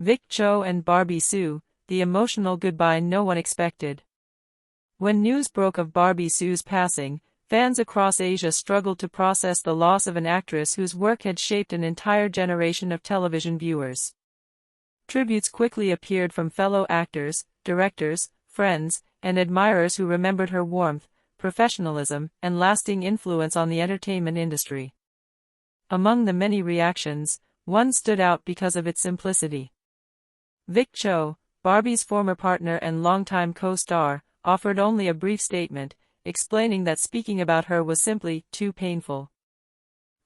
Vic, Chou and Barbie Sue, the emotional goodbye no one expected. When news broke of Barbie Sue's passing, fans across Asia struggled to process the loss of an actress whose work had shaped an entire generation of television viewers. Tributes quickly appeared from fellow actors, directors, friends, and admirers who remembered her warmth, professionalism, and lasting influence on the entertainment industry. Among the many reactions, one stood out because of its simplicity. Vic Chou, Barbie's former partner and longtime co-star, offered only a brief statement, explaining that speaking about her was simply too painful.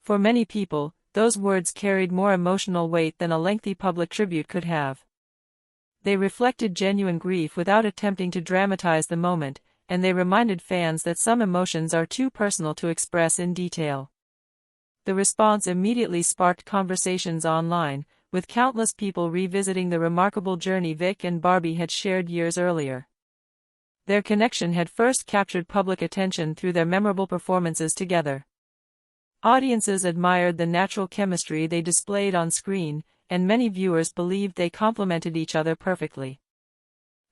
For many people, those words carried more emotional weight than a lengthy public tribute could have. They reflected genuine grief without attempting to dramatize the moment, and they reminded fans that some emotions are too personal to express in detail. The response immediately sparked conversations online, with countless people revisiting the remarkable journey Vic and Barbie had shared years earlier. Their connection had first captured public attention through their memorable performances together. Audiences admired the natural chemistry they displayed on screen, and many viewers believed they complemented each other perfectly.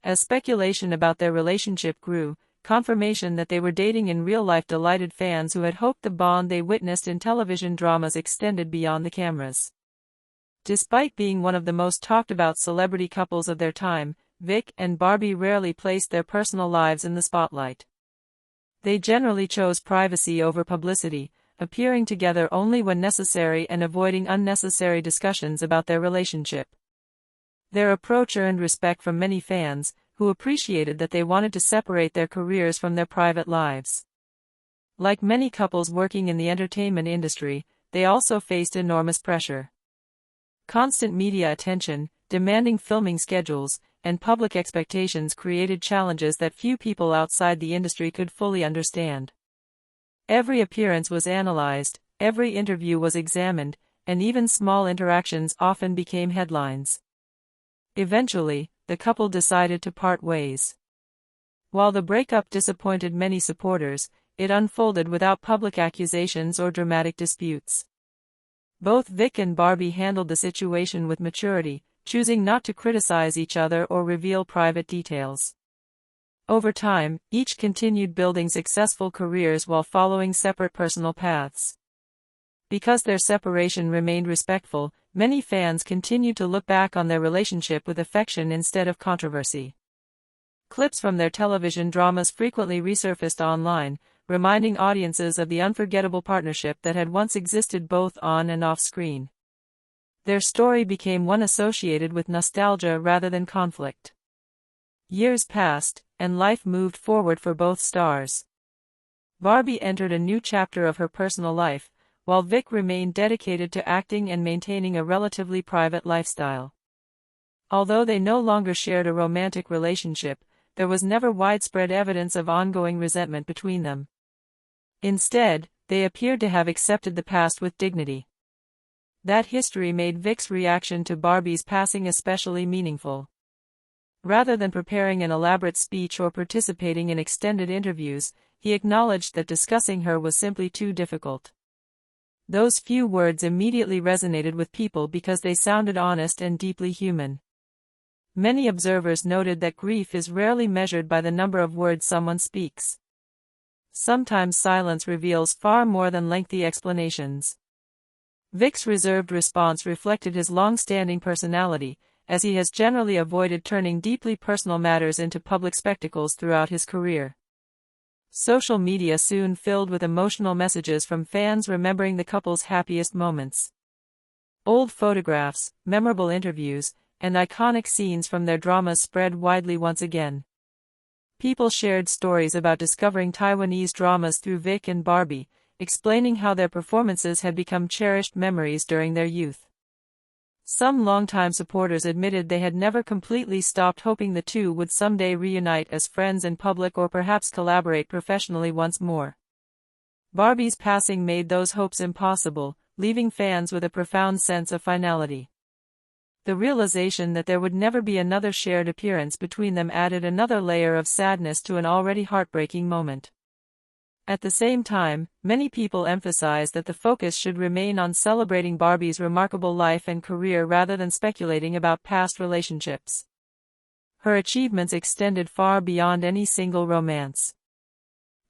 As speculation about their relationship grew, confirmation that they were dating in real life delighted fans who had hoped the bond they witnessed in television dramas extended beyond the cameras. Despite being one of the most talked about celebrity couples of their time, Vic and Barbie rarely placed their personal lives in the spotlight. They generally chose privacy over publicity, appearing together only when necessary and avoiding unnecessary discussions about their relationship. Their approach earned respect from many fans, who appreciated that they wanted to separate their careers from their private lives. Like many couples working in the entertainment industry, they also faced enormous pressure. Constant media attention, demanding filming schedules, and public expectations created challenges that few people outside the industry could fully understand. Every appearance was analyzed, every interview was examined, and even small interactions often became headlines. Eventually, the couple decided to part ways. While the breakup disappointed many supporters, it unfolded without public accusations or dramatic disputes. Both Vic and Barbie handled the situation with maturity, choosing not to criticize each other or reveal private details. Over time, each continued building successful careers while following separate personal paths. Because their separation remained respectful, many fans continued to look back on their relationship with affection instead of controversy. Clips from their television dramas frequently resurfaced online, reminding audiences of the unforgettable partnership that had once existed both on and off screen. Their story became one associated with nostalgia rather than conflict. Years passed, and life moved forward for both stars. Barbie entered a new chapter of her personal life, while Vic remained dedicated to acting and maintaining a relatively private lifestyle. Although they no longer shared a romantic relationship, there was never widespread evidence of ongoing resentment between them. Instead, they appeared to have accepted the past with dignity. That history made Vic's reaction to Barbie's passing especially meaningful. Rather than preparing an elaborate speech or participating in extended interviews, he acknowledged that discussing her was simply too difficult. Those few words immediately resonated with people because they sounded honest and deeply human. Many observers noted that grief is rarely measured by the number of words someone speaks. Sometimes silence reveals far more than lengthy explanations. Vic's reserved response reflected his long-standing personality, as he has generally avoided turning deeply personal matters into public spectacles throughout his career. Social media soon filled with emotional messages from fans remembering the couple's happiest moments. Old photographs, memorable interviews, and iconic scenes from their dramas spread widely once again. People shared stories about discovering Taiwanese dramas through Vic and Barbie, explaining how their performances had become cherished memories during their youth. Some longtime supporters admitted they had never completely stopped hoping the two would someday reunite as friends in public or perhaps collaborate professionally once more. Barbie's passing made those hopes impossible, leaving fans with a profound sense of finality. The realization that there would never be another shared appearance between them added another layer of sadness to an already heartbreaking moment. At the same time, many people emphasize that the focus should remain on celebrating Barbie's remarkable life and career rather than speculating about past relationships. Her achievements extended far beyond any single romance.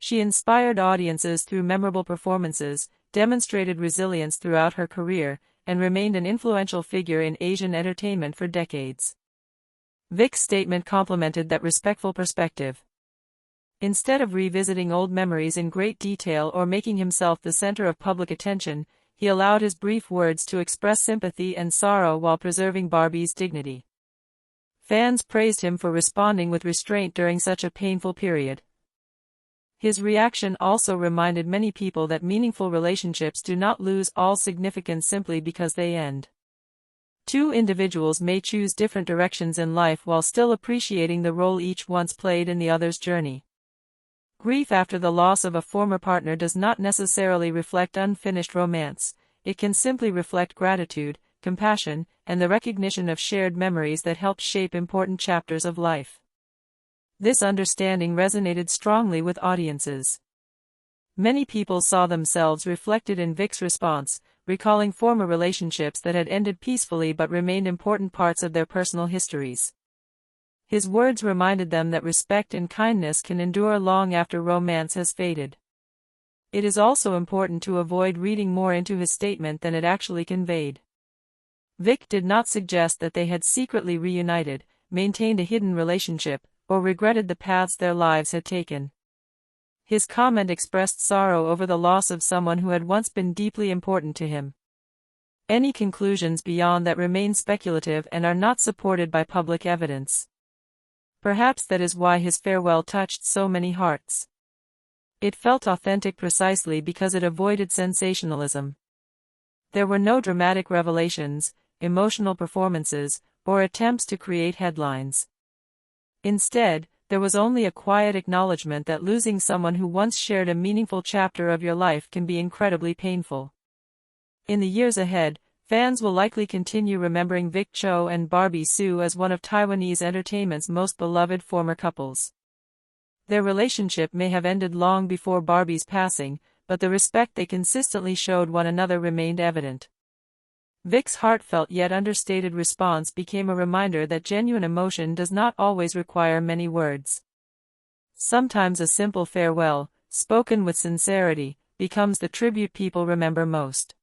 She inspired audiences through memorable performances, demonstrated resilience throughout her career, and remained an influential figure in Asian entertainment for decades. Vic's statement complemented that respectful perspective. Instead of revisiting old memories in great detail or making himself the center of public attention, he allowed his brief words to express sympathy and sorrow while preserving Barbie's dignity. Fans praised him for responding with restraint during such a painful period. His reaction also reminded many people that meaningful relationships do not lose all significance simply because they end. Two individuals may choose different directions in life while still appreciating the role each once played in the other's journey. Grief after the loss of a former partner does not necessarily reflect unfinished romance. It can simply reflect gratitude, compassion, and the recognition of shared memories that helped shape important chapters of life. This understanding resonated strongly with audiences. Many people saw themselves reflected in Vic's response, recalling former relationships that had ended peacefully but remained important parts of their personal histories. His words reminded them that respect and kindness can endure long after romance has faded. It is also important to avoid reading more into his statement than it actually conveyed. Vic did not suggest that they had secretly reunited, maintained a hidden relationship, or regretted the paths their lives had taken. His comment expressed sorrow over the loss of someone who had once been deeply important to him. Any conclusions beyond that remain speculative and are not supported by public evidence. Perhaps that is why his farewell touched so many hearts. It felt authentic precisely because it avoided sensationalism. There were no dramatic revelations, emotional performances, or attempts to create headlines. Instead, there was only a quiet acknowledgement that losing someone who once shared a meaningful chapter of your life can be incredibly painful. In the years ahead, fans will likely continue remembering Vic Chou and Barbie Hsu as one of Taiwanese entertainment's most beloved former couples. Their relationship may have ended long before Barbie's passing, but the respect they consistently showed one another remained evident. Vic's heartfelt yet understated response became a reminder that genuine emotion does not always require many words. Sometimes a simple farewell, spoken with sincerity, becomes the tribute people remember most.